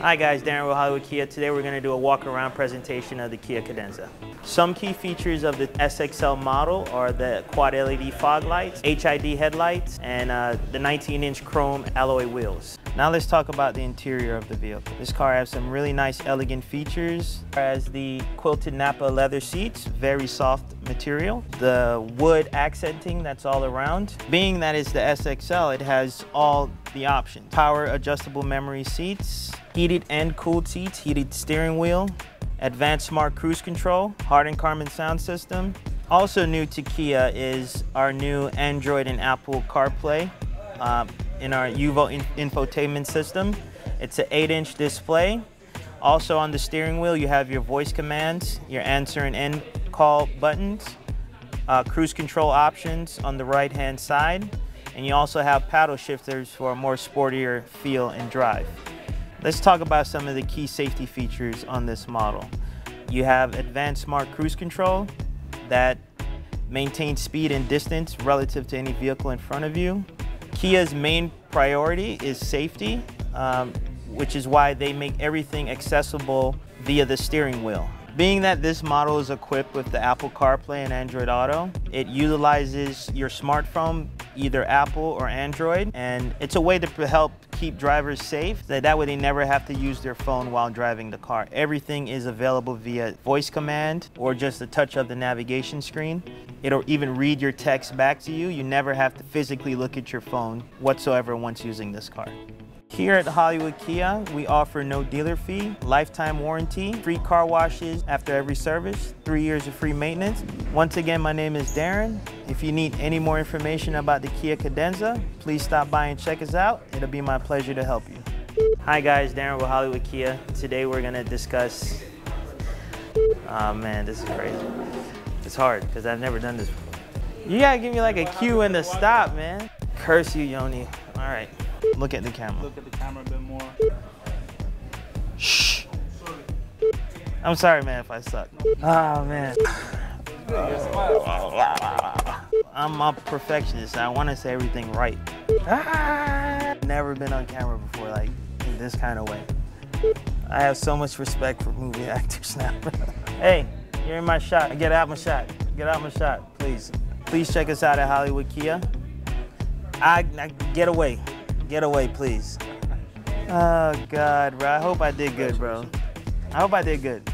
Hi guys, Darren with Hollywood Kia. Today we're going to do a walk around presentation of the Kia Cadenza. Some key features of the SXL model are the quad LED fog lights, HID headlights, and the 19-inch chrome alloy wheels. Now let's talk about the interior of the vehicle. This car has some really nice elegant features. It has the quilted NAPPA leather seats, very soft material. The wood accenting that's all around. Being that it's the SXL, it has all the options. Power adjustable memory seats, heated and cooled seats, heated steering wheel, advanced smart cruise control, hardened Karman sound system. Also new to Kia is our new Android and Apple CarPlay in our Uvo infotainment system. It's an 8-inch display. Also on the steering wheel, you have your voice commands, your answer and end call buttons, cruise control options on the right-hand side, and you also have paddle shifters for a more sportier feel and drive. Let's talk about some of the key safety features on this model. You have advanced smart cruise control that maintains speed and distance relative to any vehicle in front of you. Kia's main priority is safety, which is why they make everything accessible via the steering wheel. Being that this model is equipped with the Apple CarPlay and Android Auto, it utilizes your smartphone, either Apple or Android, and it's a way to help keep drivers safe. That way they never have to use their phone while driving the car. Everything is available via voice command or just a touch of the navigation screen. It'll even read your text back to you. You never have to physically look at your phone whatsoever once using this car. Here at Hollywood Kia, we offer no dealer fee, lifetime warranty, free car washes after every service, 3 years of free maintenance. Once again, my name is Darren. If you need any more information about the Kia Cadenza, please stop by and check us out. It'll be my pleasure to help you. Hi guys, Darren with Hollywood Kia. Today we're gonna discuss, oh man, this is crazy. It's hard because I've never done this before. You gotta give me like a cue and a stop, man. Curse you, Yoni. All right. Look at the camera. Look at the camera a bit more. Shh. I'm sorry, man, if I suck. Oh, man. I'm a perfectionist. I want to say everything right. Never been on camera before, like, in this kind of way. I have so much respect for movie actors now. Hey, you're in my shot. Get out my shot. Get out my shot, please. Please check us out at Hollywood Kia. Get away. Get away, please. Oh, God, bro. I hope I did good, bro. I hope I did good.